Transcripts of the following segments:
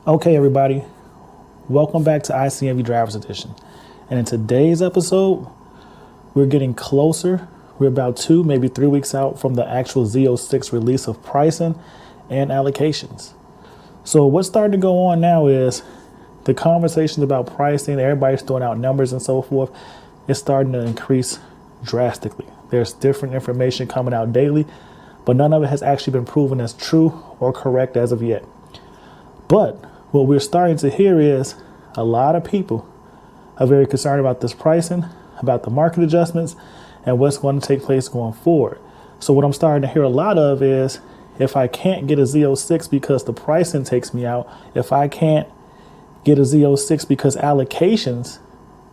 Okay, everybody, welcome back to ICNV Drivers Edition. And in today's episode, we're getting closer. We're about 2, maybe 3 weeks out from the actual Z06 release of pricing and allocations. So what's starting to go on now is the conversations about pricing, everybody's throwing out numbers and so forth, is starting to increase drastically. There's different information coming out daily, but none of it has actually been proven as true or correct as of yet. But what we're starting to hear is a lot of people are very concerned about this pricing, about the market adjustments, and what's going to take place going forward. So what I'm starting to hear a lot of is, if I can't get a Z06 because the pricing takes me out, if I can't get a Z06 because allocations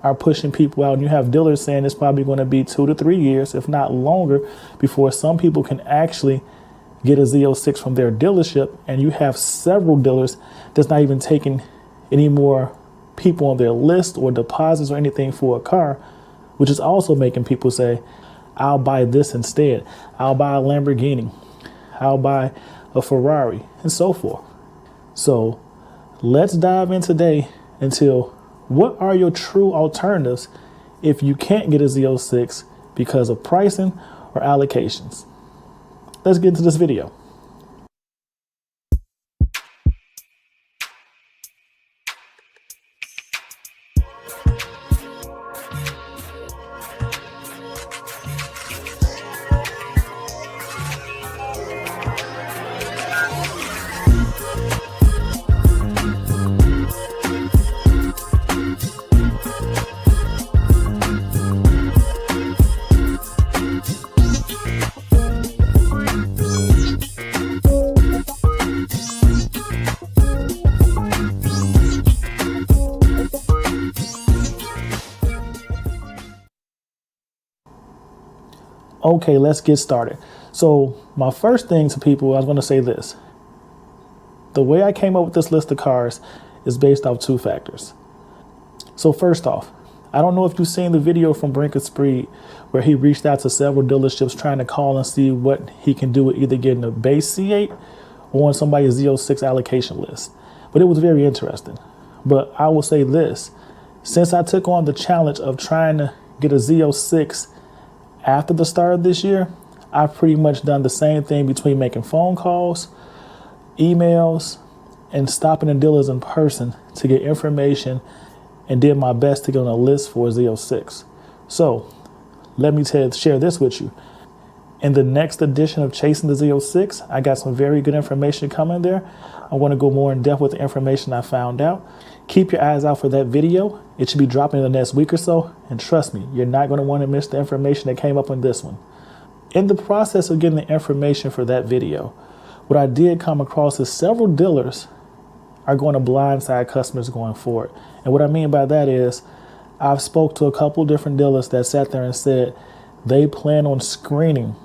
are pushing people out, and you have dealers saying it's probably going to be 2 to 3 years, if not longer, before some people can actually get a Z06 from their dealership, and you have several dealers that's not even taking any more people on their list or deposits or anything for a car, which is also making people say, I'll buy this instead. I'll buy a Lamborghini. I'll buy a Ferrari, and so forth. So let's dive in today into what are your true alternatives if you can't get a Z06 because of pricing or allocations. Let's get into this video. Okay, let's get started. So my first thing to people, I was going to say this. The way I came up with this list of cars is based off 2 factors. So first off, I don't know if you've seen the video from Brink of Speed where he reached out to several dealerships trying to call and see what he can do with either getting a base C8 or on somebody's Z06 allocation list. But it was very interesting. But I will say this, since I took on the challenge of trying to get a Z06 after the start of this year, I've pretty much done the same thing between making phone calls, emails, and stopping the dealers in person to get information, and did my best to get on a list for a Z06. So let me share this with you. In the next edition of Chasing the Z06, I got some very good information coming there. I want to go more in depth with the information I found out. Keep your eyes out for that video. It should be dropping in the next week or so. And trust me, you're not going to want to miss the information that came up in this one. In the process of getting the information for that video, what I did come across is several dealers are going to blindside customers going forward. And what I mean by that is, I've spoke to a couple different dealers that sat there and said they plan on screening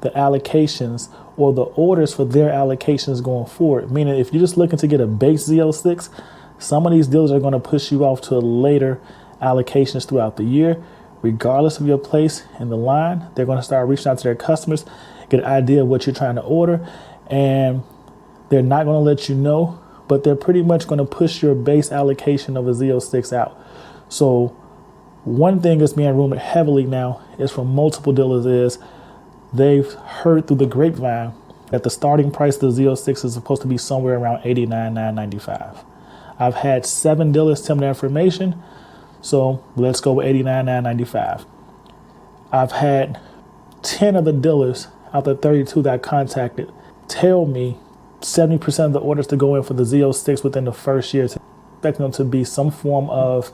the allocations or the orders for their allocations going forward. Meaning if you're just looking to get a base Z06, some of these dealers are going to push you off to later allocations throughout the year. Regardless of your place in the line, they're going to start reaching out to their customers, get an idea of what you're trying to order, and they're not going to let you know, but they're pretty much going to push your base allocation of a Z06 out. So one thing that's being rumored heavily now is from multiple dealers is they've heard through the grapevine that the starting price of the Z06 is supposed to be somewhere around $89,995. I've had 7 dealers tell me that information, so let's go with $89,995. I've had 10 of the dealers out of the 32 that I contacted tell me 70% of the orders to go in for the Z06 within the first year, expecting them to be some form of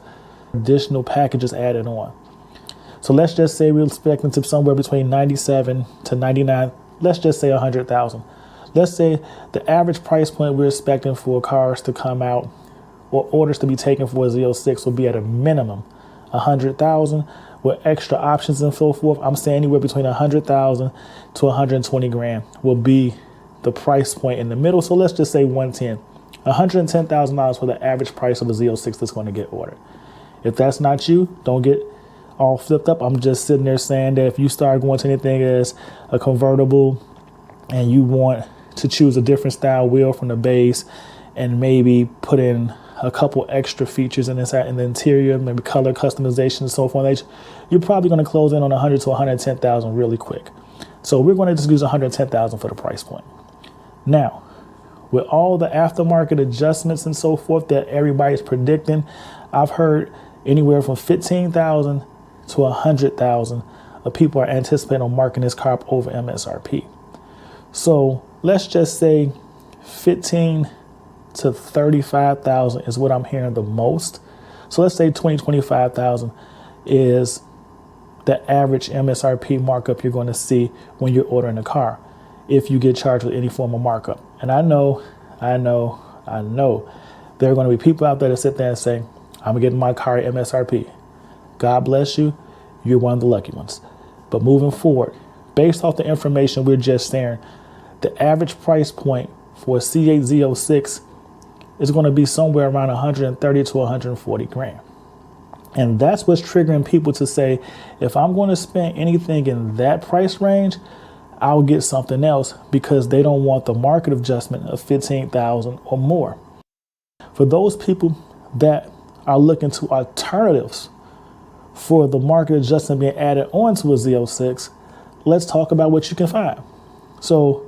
additional packages added on. So let's just say we're expecting to somewhere between 97 to 99, let's just say 100,000. Let's say the average price point we're expecting for cars to come out or orders to be taken for a Z06 will be at a minimum 100,000 with extra options and so forth. I'm saying anywhere between 100,000 to 120 grand will be the price point in the middle. So let's just say 110, $110,000 for the average price of a Z06 that's going to get ordered. If that's not you, don't get all flipped up. I'm just sitting there saying that if you start going to anything as a convertible and you want to choose a different style wheel from the base and maybe put in a couple extra features in the interior, maybe color customization and so forth, you're probably going to close in on 100 to 110,000 really quick. So we're going to just use 110,000 for the price point. Now, with all the aftermarket adjustments and so forth that everybody's predicting, I've heard anywhere from 15,000 to 100,000 of people are anticipating on marking this car up over MSRP. So let's just say 15 to 35,000 is what I'm hearing the most. So let's say 25,000 is the average MSRP markup you're going to see when you're ordering a car, if you get charged with any form of markup. And I know there are going to be people out there that sit there and say, I'm getting my car at MSRP. God bless you. You're one of the lucky ones. But moving forward, based off the information we're just sharing, the average price point for a C8 Z06 is going to be somewhere around 130 to 140 grand. And that's what's triggering people to say, if I'm going to spend anything in that price range, I'll get something else, because they don't want the market adjustment of 15,000 or more. For those people that are looking to alternatives for the market adjustment being added onto a Z06, let's talk about what you can find. So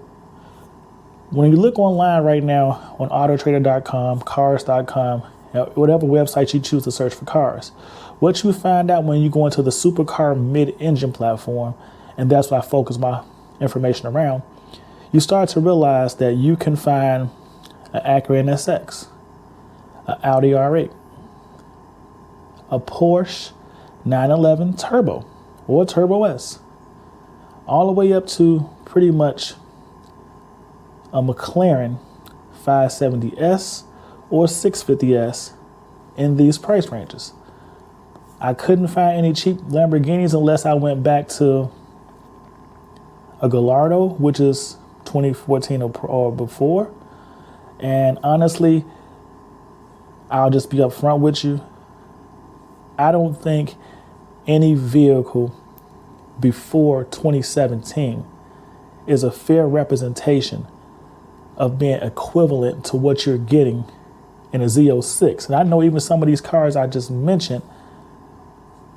when you look online right now on autotrader.com, cars.com, whatever website you choose to search for cars, what you find out when you go into the supercar mid-engine platform, and that's what I focus my information around, you start to realize that you can find an Acura NSX, an Audi R8, a Porsche 911 Turbo or Turbo S, all the way up to pretty much a McLaren 570S or 650S in these price ranges. I couldn't find any cheap Lamborghinis unless I went back to a Gallardo, which is 2014 or before. And honestly, I'll just be upfront with you. I don't think any vehicle before 2017 is a fair representation of being equivalent to what you're getting in a Z06. And I know even some of these cars I just mentioned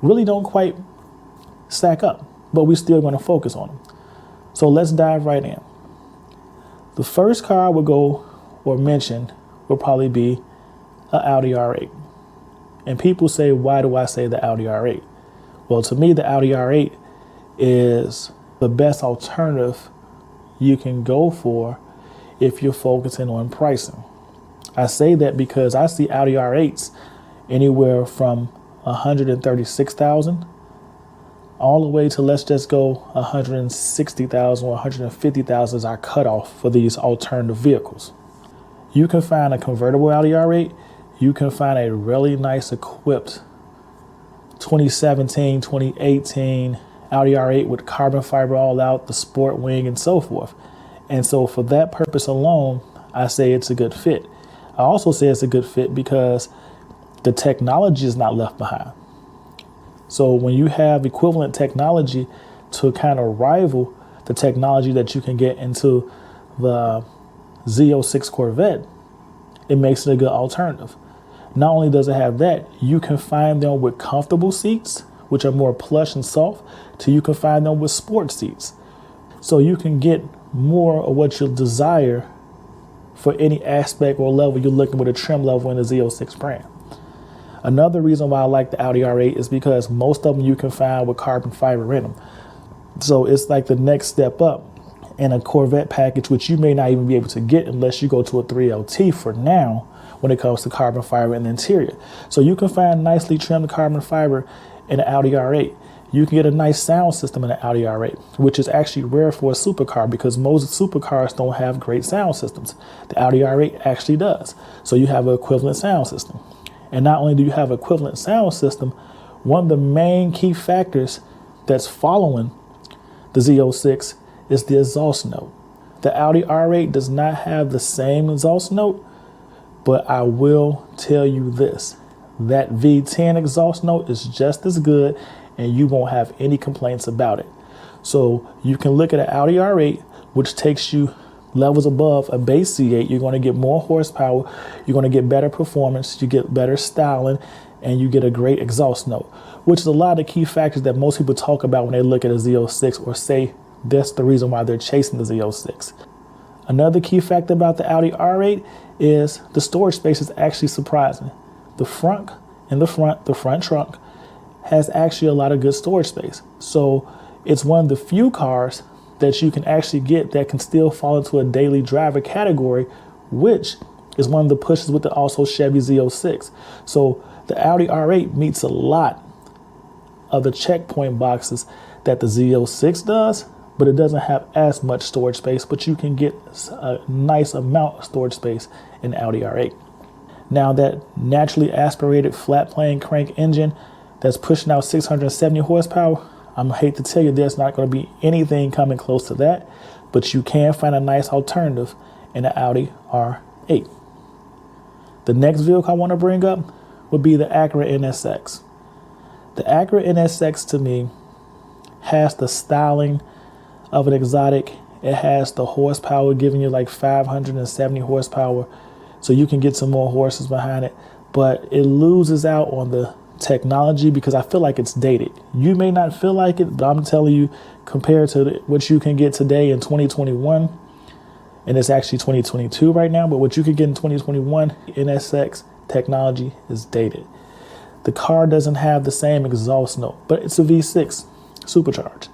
really don't quite stack up, but we're still going to focus on them. So let's dive right in. The first car we'll go or mention will probably be an Audi R8. And people say, why do I say the Audi R8? Well, to me, the Audi R8 is the best alternative you can go for if you're focusing on pricing. I say that because I see Audi R8s anywhere from 136,000 all the way to, let's just go 160,000 or 150,000 is our cutoff for these alternative vehicles. You can find a convertible Audi R8. You can find a really nice equipped 2017, 2018 Audi R8 with carbon fiber all out, the sport wing and so forth. And so for that purpose alone, I say it's a good fit. I also say it's a good fit because the technology is not left behind. So when you have equivalent technology to kind of rival the technology that you can get into the Z06 Corvette, it makes it a good alternative. Not only does it have that, you can find them with comfortable seats, which are more plush and soft, till you can find them with sport seats. So you can get more of what you desire for any aspect or level you're looking with a trim level in the Z06 brand. Another reason why I like the Audi R8 is because most of them you can find with carbon fiber in them. So it's like the next step up in a Corvette package, which you may not even be able to get unless you go to a 3LT for now when it comes to carbon fiber in the interior. So you can find nicely trimmed carbon fiber in an Audi R8. You can get a nice sound system in an Audi R8, which is actually rare for a supercar because most supercars don't have great sound systems. The Audi R8 actually does. So you have an equivalent sound system. And not only do you have an equivalent sound system, one of the main key factors that's following the Z06 is the exhaust note. The Audi R8 does not have the same exhaust note, but I will tell you this, that V10 exhaust note is just as good and you won't have any complaints about it. So you can look at an Audi R8, which takes you levels above a base C8, you're going to get more horsepower, you're going to get better performance, you get better styling, and you get a great exhaust note, which is a lot of the key factors that most people talk about when they look at a Z06 or say that's the reason why they're chasing the Z06. Another key factor about the Audi R8 is the storage space is actually surprising. The front trunk has actually a lot of good storage space. So it's one of the few cars that you can actually get that can still fall into a daily driver category, which is one of the pushes with the also Chevy Z06. So the Audi R8 meets a lot of the checkpoint boxes that the Z06 does, but it doesn't have as much storage space, but you can get a nice amount of storage space in the Audi R8. Now that naturally aspirated flat plane crank engine that's pushing out 670 horsepower, I hate to tell you there's not going to be anything coming close to that, but you can find a nice alternative in the Audi R8. The next vehicle I want to bring up would be the Acura NSX. The Acura NSX to me has the styling of an exotic. It has the horsepower, giving you like 570 horsepower, so you can get some more horses behind it, but it loses out on the technology because I feel like it's dated. You may not feel like it, but I'm telling you, compared to what you can get today in 2021, and it's actually 2022 right now, but what you could get in 2021, NSX technology is dated. The car doesn't have the same exhaust note, but it's a V6 supercharged.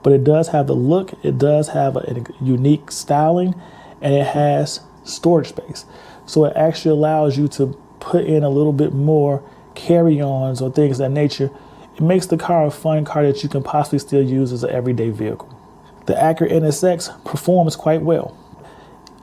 But it does have the look, it does have a unique styling, and it has storage space. So it actually allows you to put in a little bit more carry-ons or things of that nature. It makes the car a fun car that you can possibly still use as an everyday vehicle. The Acura NSX performs quite well.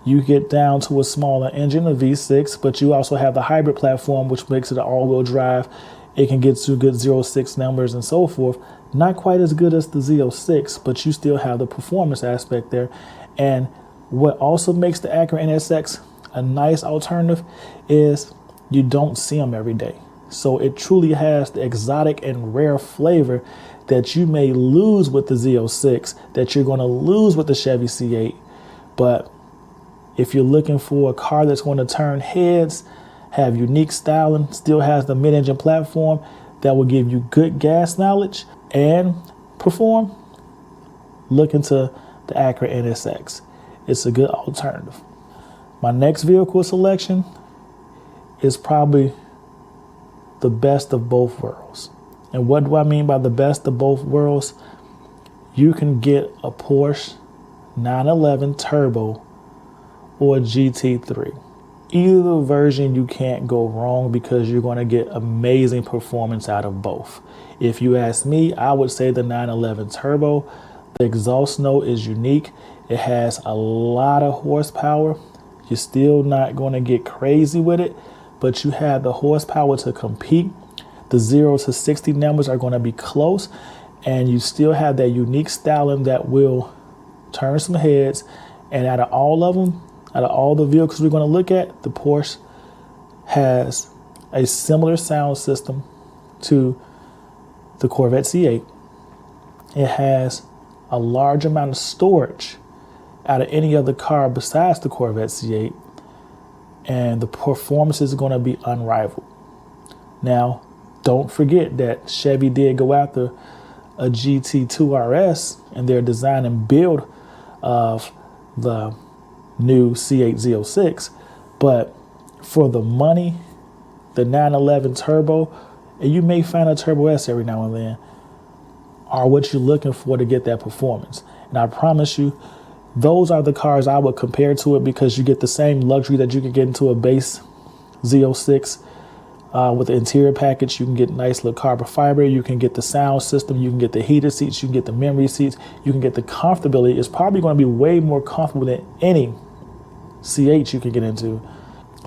You get down to a smaller engine, a V6, but you also have the hybrid platform, which makes it an all-wheel drive. It can get to good 06 numbers and so forth. Not quite as good as the Z06, but you still have the performance aspect there. And what also makes the Acura NSX a nice alternative is you don't see them every day. So it truly has the exotic and rare flavor that you may lose with the Z06, that you're going to lose with the Chevy C8. But if you're looking for a car that's going to turn heads, have unique styling, still has the mid-engine platform that will give you good gas mileage and perform, look into the Acura NSX. It's a good alternative. My next vehicle selection is probably the best of both worlds. And what do I mean by the best of both worlds? You can get a Porsche 911 Turbo or a GT3. Either version, you can't go wrong because you're going to get amazing performance out of both. If you ask me, I would say the 911 Turbo. The exhaust note is unique. It has a lot of horsepower. You're still not going to get crazy with it, but you have the horsepower to compete. The 0 to 60 numbers are going to be close, and you still have that unique styling that will turn some heads. And out of all of them, out of all the vehicles we're going to look at, the Porsche has a similar sound system to the Corvette C8. It has a large amount of storage out of any other car besides the Corvette C8, and the performance is going to be unrivaled. Now, don't forget that Chevy did go after a GT2 RS in their design and build of the new C8 Z06, but for the money, the 911 Turbo, and you may find a Turbo S every now and then, are what you're looking for to get that performance. And I promise you, those are the cars I would compare to it, because you get the same luxury that you can get into a base Z06 with the interior package. You can get nice little carbon fiber. You can get the sound system. You can get the heated seats. You can get the memory seats. You can get the comfortability. It's probably going to be way more comfortable than any C8 you can get into.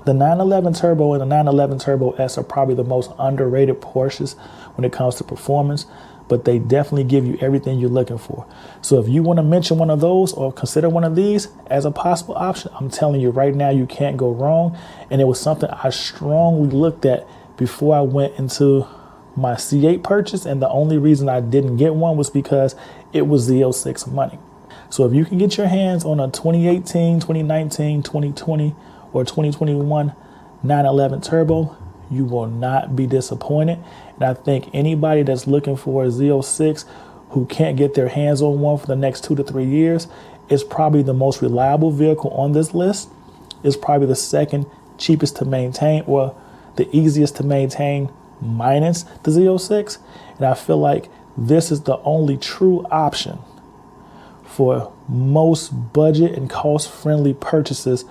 The 911 Turbo and the 911 Turbo S are probably the most underrated Porsches when it comes to performance, but they definitely give you everything you're looking for. So if you want to mention one of those or consider one of these as a possible option, I'm telling you right now, you can't go wrong. And it was something I strongly looked at before I went into my C8 purchase. And the only reason I didn't get one was because it was Z06 money. So if you can get your hands on a 2018, 2019, 2020, or 2021 911 Turbo, you will not be disappointed. And I think anybody that's looking for a Z06 who can't get their hands on one for the next 2 to 3 years, is probably the most reliable vehicle on this list. It's probably the second cheapest to maintain, or the easiest to maintain minus the Z06. And I feel like this is the only true option for most budget and cost-friendly purchases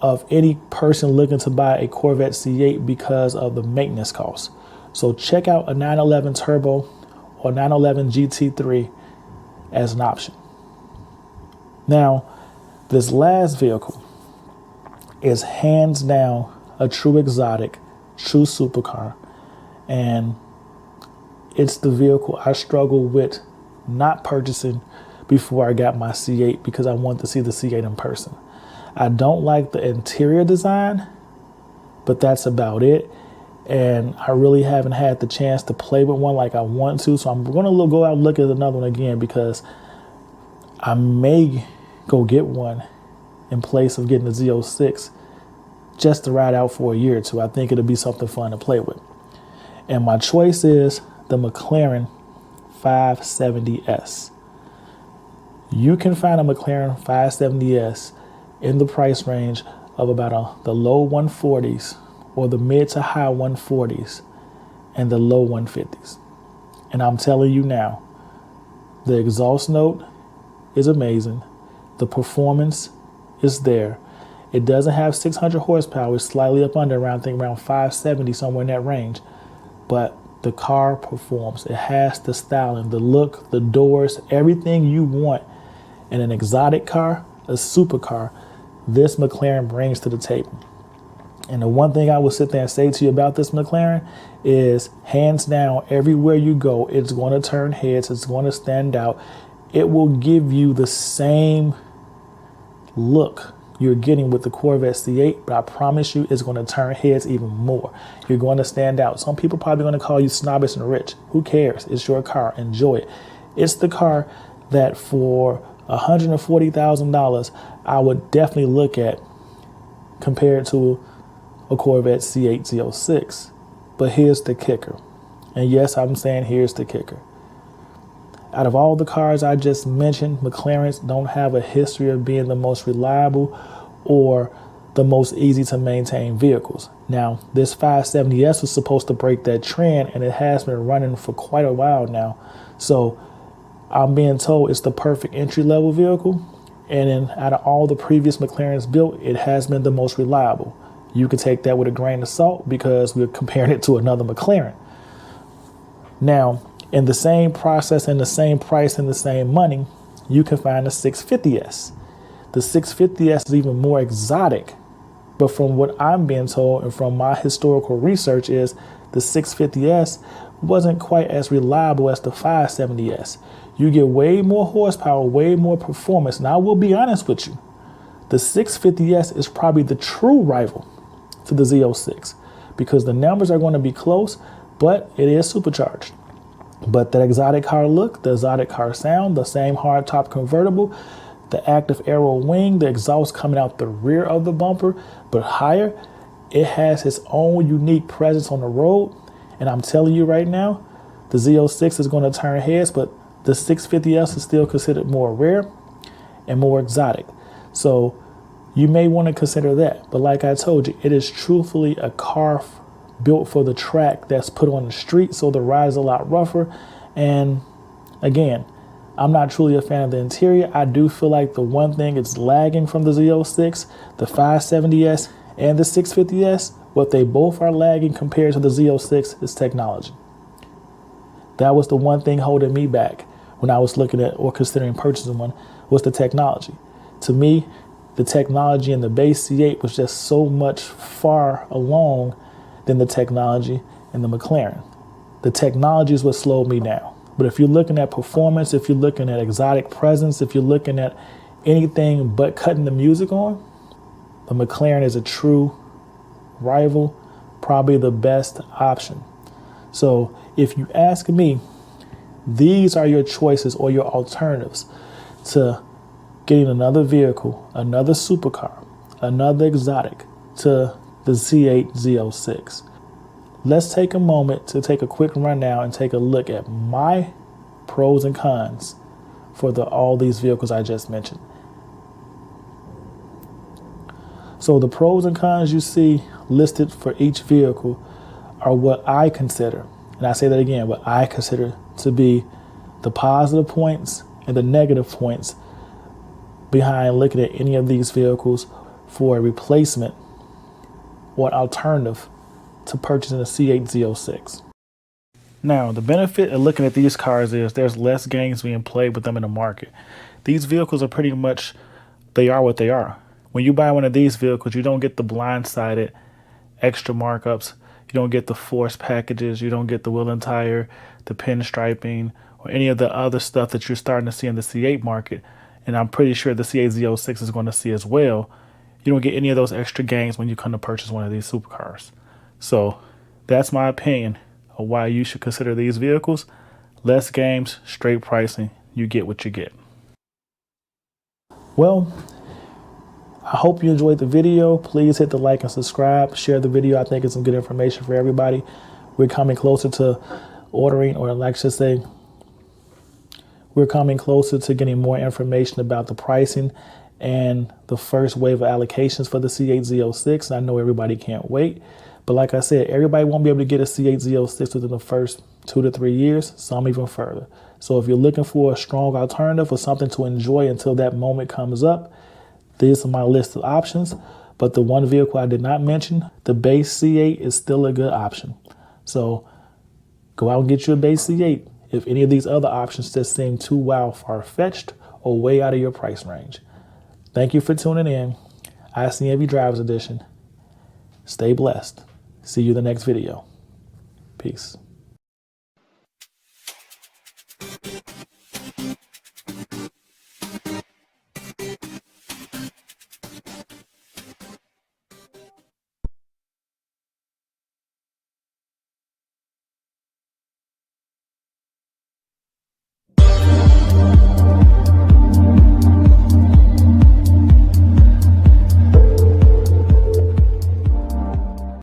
of any person looking to buy a Corvette C8 because of the maintenance costs. So check out a 911 Turbo or 911 GT3 as an option. Now, this last vehicle is hands down a true exotic, true supercar, and it's the vehicle I struggled with not purchasing before I got my C8 because I wanted to see the C8 in person. I don't like the interior design, but that's about it. And I really haven't had the chance to play with one like I want to. So I'm going to go out and look at another one again, because I may go get one in place of getting the Z06 just to ride out for a year or two. I think it'll be something fun to play with. And my choice is the McLaren 570S. You can find a McLaren 570S in the price range of about the low 140s or the mid to high 140s and the low 150s. And I'm telling you now, the exhaust note is amazing. The performance is there. It doesn't have 600 horsepower. It's slightly up under, around 570, somewhere in that range. But the car performs. It has the styling, the look, the doors, everything you want in an exotic car, a supercar. This McLaren brings to the table. And the one thing I will sit there and say to you about this McLaren is, hands down, everywhere you go, it's going to turn heads. It's going to stand out. It will give you the same look you're getting with the Corvette C8, but I promise you it's going to turn heads even more. You're going to stand out. Some people probably going to call you snobbish and rich. Who cares? It's your car. Enjoy it. It's the car that for $140,000 I would definitely look at compared to a Corvette C8 Z06. But here's the kicker. And yes, I'm saying here's the kicker. Out of all the cars I just mentioned, McLarens don't have a history of being the most reliable or the most easy to maintain vehicles. Now, this 570S was supposed to break that trend, and it has been running for quite a while now. So I'm being told it's the perfect entry-level vehicle. And then out of all the previous McLarens built, it has been the most reliable. You can take that with a grain of salt because we're comparing it to another McLaren. Now, in the same process and the same price and the same money, you can find the 650S. The 650S is even more exotic, but from what I'm being told and from my historical research is the 650S wasn't quite as reliable as the 570S. You get way more horsepower, way more performance. And I will be honest with you, the 650S is probably the true rival to the Z06 because the numbers are going to be close, but it is supercharged. But that exotic car look, the exotic car sound, the same hardtop convertible, the active aero wing, the exhaust coming out the rear of the bumper, but higher, it has its own unique presence on the road. And I'm telling you right now, the Z06 is going to turn heads, but the 650S is still considered more rare and more exotic. So you may want to consider that. But like I told you, it is truthfully a car built for the track that's put on the street, so the ride is a lot rougher. And again, I'm not truly a fan of the interior. I do feel like the one thing it's lagging from the Z06, the 570S and the 650S, what they both are lagging compared to the Z06 is technology. That was the one thing holding me back when I was looking at or considering purchasing one, was the technology. To me, the technology in the base C8 was just so much far along than the technology in the McLaren. The technology is what slowed me down. But if you're looking at performance, if you're looking at exotic presence, if you're looking at anything but cutting the music on, the McLaren is a true rival, probably the best option. So if you ask me, these are your choices or your alternatives to getting another vehicle, another supercar, another exotic to the C8 Z06. Let's take a moment to take a quick rundown and take a look at my pros and cons for all these vehicles I just mentioned. So the pros and cons you see listed for each vehicle are what I consider, and I say that again, what I consider to be the positive points and the negative points behind looking at any of these vehicles for a replacement or an alternative to purchasing a C8 Z06. Now, the benefit of looking at these cars is there's less games being played with them in the market. These vehicles are pretty much, they are what they are. When you buy one of these vehicles, you don't get the blindsided extra markups. You don't get the forced packages. You don't get the wheel and tire, the pinstriping, or any of the other stuff that you're starting to see in the C8 market. And I'm pretty sure the C8 Z06 is going to see as well. You don't get any of those extra gains when you come to purchase one of these supercars. So that's my opinion of why you should consider these vehicles. Less games, straight pricing. You get what you get. Well, I hope you enjoyed the video. Please hit the like and subscribe. Share the video. I think it's some good information for everybody. We're coming closer to ordering, or like I should say, we're coming closer to getting more information about the pricing and the first wave of allocations for the C8 Z06. I know everybody can't wait. But like I said, everybody won't be able to get a C8 Z06 within the first 2 to 3 years, some even further. So if you're looking for a strong alternative or something to enjoy until that moment comes up, these are my list of options. But the one vehicle I did not mention, the base C8, is still a good option. So go out and get you a base C8 if any of these other options just seem too wild, far-fetched, or way out of your price range. Thank you for tuning in. ICNV Drivers Edition. Stay blessed. See you in the next video. Peace.